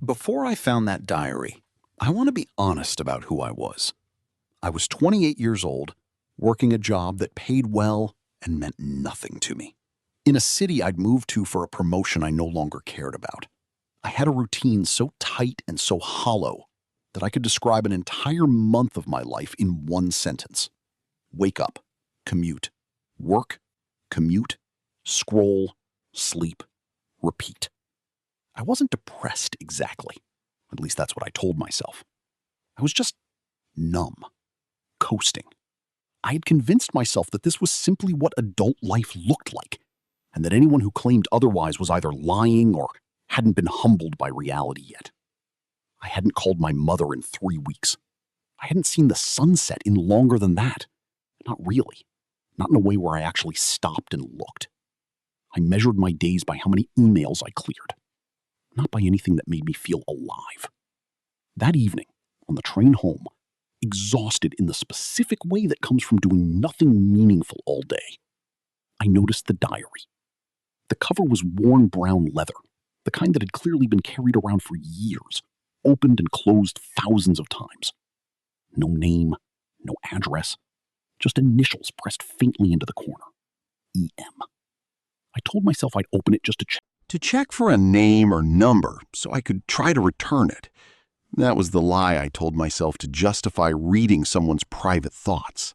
Before I found that diary, I want to be honest about who I was. I was 28 years old, working a job that paid well and meant nothing to me. In a city I'd moved to for a promotion I no longer cared about. I had a routine so tight and so hollow that I could describe an entire month of my life in one sentence. Wake up, commute, work, commute, scroll, sleep, repeat. I wasn't depressed exactly. At least that's what I told myself. I was just numb, coasting. I had convinced myself that this was simply what adult life looked like, and that anyone who claimed otherwise was either lying or hadn't been humbled by reality yet. I hadn't called my mother in 3 weeks. I hadn't seen the sunset in longer than that. Not really. Not in a way where I actually stopped and looked. I measured my days by how many emails I cleared, not by anything that made me feel alive. That evening, on the train home, exhausted in the specific way that comes from doing nothing meaningful all day, I noticed the diary. The cover was worn brown leather, the kind that had clearly been carried around for years, opened and closed thousands of times. No name, no address, just initials pressed faintly into the corner. EM. I told myself I'd open it just to check for a name or number so I could try to return it. That was the lie I told myself to justify reading someone's private thoughts.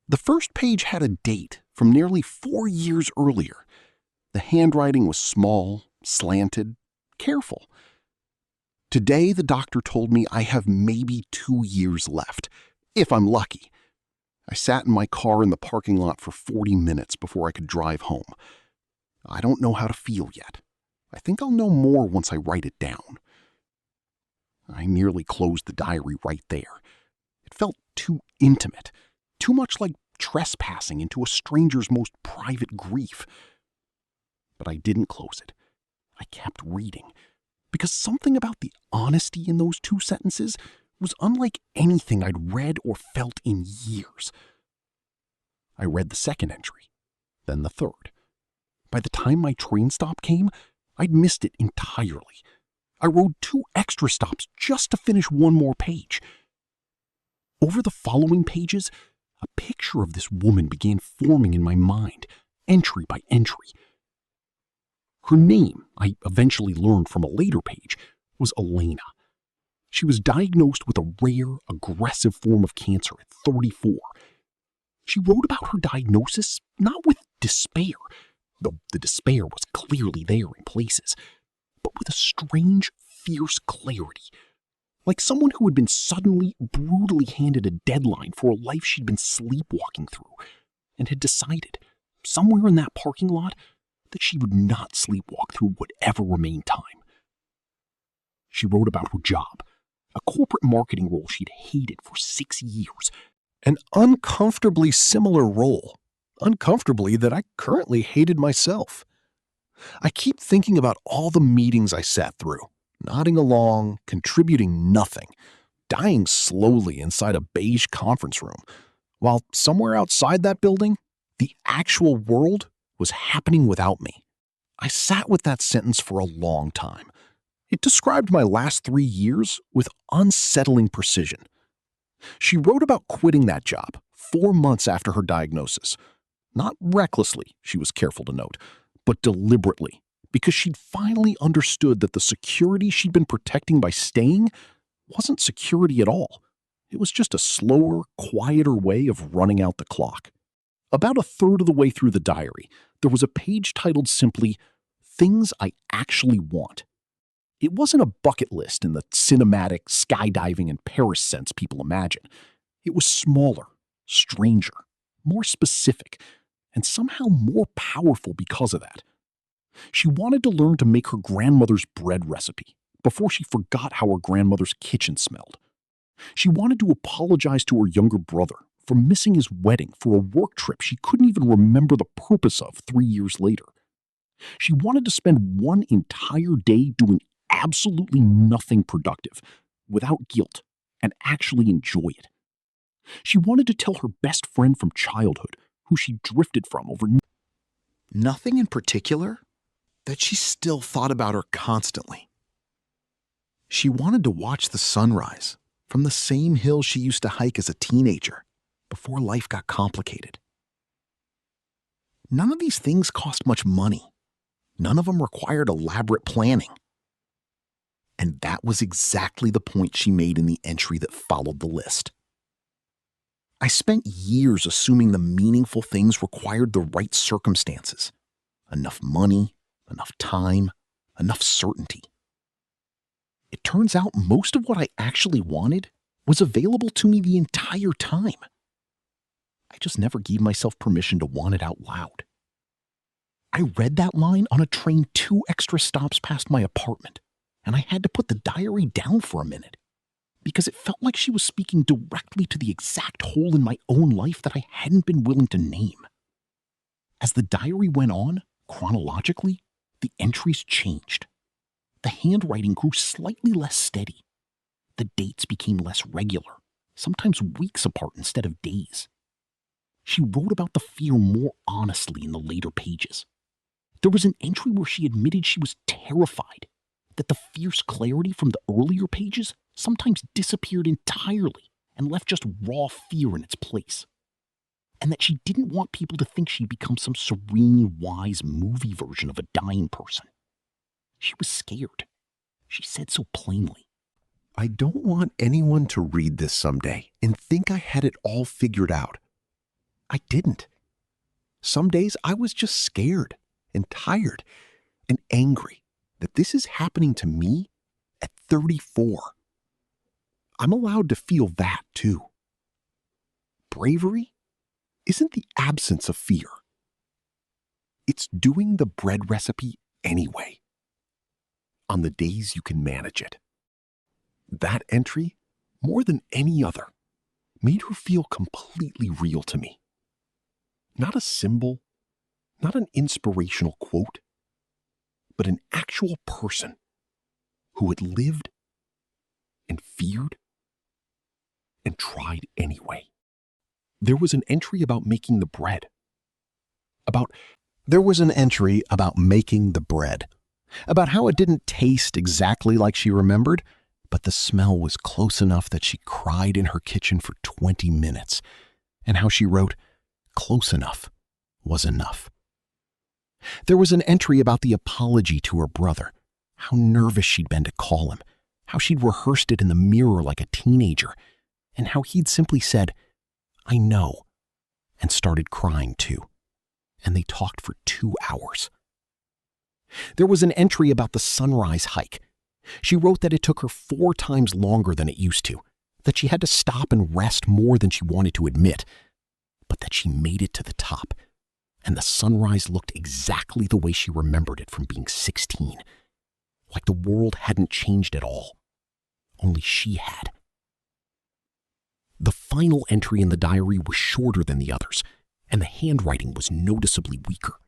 The first page had a date from nearly 4 years earlier. The handwriting was small, slanted, careful. Today, the doctor told me I have maybe 2 years left, if I'm lucky. I sat in my car in the parking lot for 40 minutes before I could drive home. I don't know how to feel yet. I think I'll know more once I write it down. I nearly closed the diary right there. It felt too intimate, too much like trespassing into a stranger's most private grief. But I didn't close it. I kept reading, because something about the honesty in those 2 sentences was unlike anything I'd read or felt in years. I read the second entry, then the third. By the time my train stop came, I'd missed it entirely. I rode 2 extra stops just to finish one more page. Over the following pages, a picture of this woman began forming in my mind, entry by entry. Her name, I eventually learned from a later page, was Elena. She was diagnosed with a rare, aggressive form of cancer at 34. She wrote about her diagnosis not with despair, though the despair was clearly there in places, but with a strange, fierce clarity, like someone who had been suddenly, brutally handed a deadline for a life she'd been sleepwalking through, and had decided, somewhere in that parking lot, that she would not sleepwalk through whatever remained time. She wrote about her job, a corporate marketing role she'd hated for 6 years, an uncomfortably similar role, uncomfortably that I currently hated myself. I keep thinking about all the meetings I sat through, nodding along, contributing nothing, dying slowly inside a beige conference room, while somewhere outside that building, the actual world was happening without me. I sat with that sentence for a long time. It described my last 3 years with unsettling precision. She wrote about quitting that job 4 months after her diagnosis. Not recklessly, she was careful to note, but deliberately, because she'd finally understood that the security she'd been protecting by staying wasn't security at all. It was just a slower, quieter way of running out the clock. About a third of the way through the diary, there was a page titled simply, Things I Actually Want. It wasn't a bucket list in the cinematic, skydiving, and Paris sense people imagine. It was smaller, stranger, more specific, and somehow more powerful because of that. She wanted to learn to make her grandmother's bread recipe before she forgot how her grandmother's kitchen smelled. She wanted to apologize to her younger brother for missing his wedding for a work trip she couldn't even remember the purpose of 3 years later. She wanted to spend one entire day doing absolutely nothing productive, without guilt, and actually enjoy it. She wanted to tell her best friend from childhood, who she drifted from over nothing in particular, that she still thought about her constantly. She wanted to watch the sunrise from the same hill she used to hike as a teenager before life got complicated. None of these things cost much money. None of them required elaborate planning. And that was exactly the point she made in the entry that followed the list. I spent years assuming the meaningful things required the right circumstances. Enough money, enough time, enough certainty. It turns out most of what I actually wanted was available to me the entire time. I just never gave myself permission to want it out loud. I read that line on a train 2 extra stops past my apartment, and I had to put the diary down for a minute because it felt like she was speaking directly to the exact hole in my own life that I hadn't been willing to name. As the diary went on, chronologically, the entries changed. The handwriting grew slightly less steady. The dates became less regular, sometimes weeks apart instead of days. She wrote about the fear more honestly in the later pages. There was an entry where she admitted she was terrified, that the fierce clarity from the earlier pages sometimes disappeared entirely and left just raw fear in its place. And that she didn't want people to think she'd become some serene, wise movie version of a dying person. She was scared. She said so plainly. I don't want anyone to read this someday and think I had it all figured out. I didn't. Some days I was just scared and tired and angry that this is happening to me at 34. I'm allowed to feel that too. Bravery isn't the absence of fear. It's doing the bread recipe anyway, on the days you can manage it. That entry, more than any other, made her feel completely real to me. Not a symbol, not an inspirational quote, but an actual person who had lived and feared and tried anyway. There was an entry about making the bread. About how it didn't taste exactly like she remembered, but the smell was close enough that she cried in her kitchen for 20 minutes, and how she wrote, "Close enough was enough." There was an entry about the apology to her brother, how nervous she'd been to call him, how she'd rehearsed it in the mirror like a teenager, and how he'd simply said, "I know," and started crying too. And they talked for 2 hours. There was an entry about the sunrise hike. She wrote that it took her 4 times longer than it used to, that she had to stop and rest more than she wanted to admit, but that she made it to the top, and the sunrise looked exactly the way she remembered it from being 16, like the world hadn't changed at all, only she had. The final entry in the diary was shorter than the others, and the handwriting was noticeably weaker.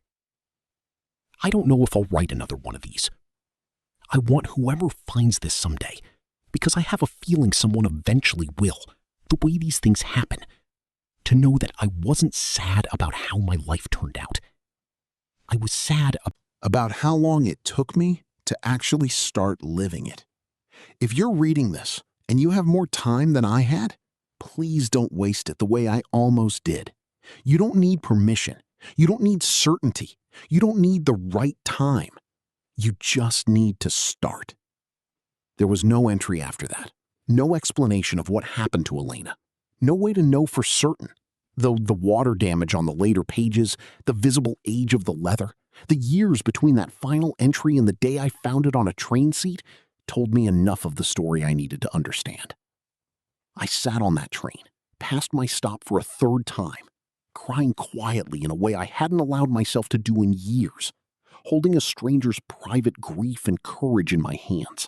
I don't know if I'll write another one of these. I want whoever finds this someday, because I have a feeling someone eventually will, the way these things happen, to know that I wasn't sad about how my life turned out. I was sad about how long it took me to actually start living it. If you're reading this and you have more time than I had, please don't waste it the way I almost did. You don't need permission. You don't need certainty. You don't need the right time. You just need to start. There was no entry after that. No explanation of what happened to Elena. No way to know for certain, though the water damage on the later pages, the visible age of the leather, the years between that final entry and the day I found it on a train seat told me enough of the story I needed to understand. I sat on that train, past my stop for a 3rd time, crying quietly in a way I hadn't allowed myself to do in years, holding a stranger's private grief and courage in my hands.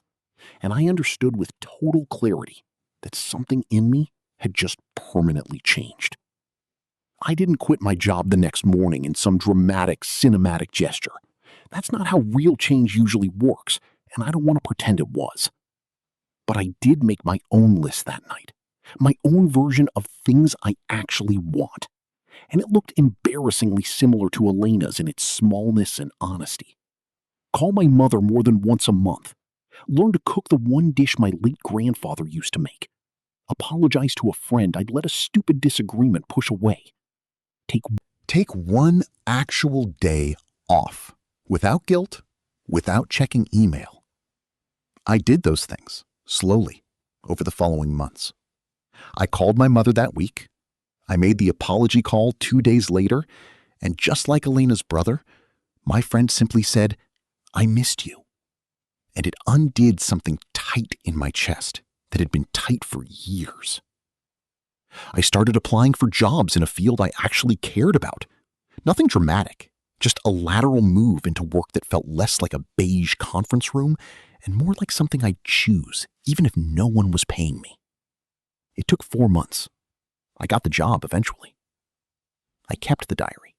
And I understood with total clarity that something in me had just permanently changed. I didn't quit my job the next morning in some dramatic, cinematic gesture. That's not how real change usually works, and I don't want to pretend it was. But I did make my own list that night, my own version of things I actually want. And it looked embarrassingly similar to Elena's in its smallness and honesty. Call my mother more than once a month. Learned to cook the one dish my late grandfather used to make. Apologized to a friend I'd let a stupid disagreement push away. Take one actual day off, without guilt, without checking email. I did those things, slowly, over the following months. I called my mother that week. I made the apology call 2 days later, and just like Elena's brother, my friend simply said, "I missed you." And it undid something tight in my chest that had been tight for years. I started applying for jobs in a field I actually cared about. Nothing dramatic, just a lateral move into work that felt less like a beige conference room and more like something I'd choose, even if no one was paying me. It took 4 months. I got the job eventually. I kept the diary.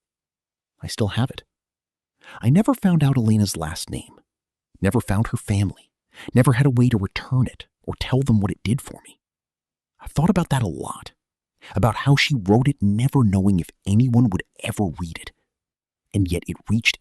I still have it. I never found out Elena's last name, never found her family, never had a way to return it or tell them what it did for me. I've thought about that a lot, about how she wrote it never knowing if anyone would ever read it, and yet it reached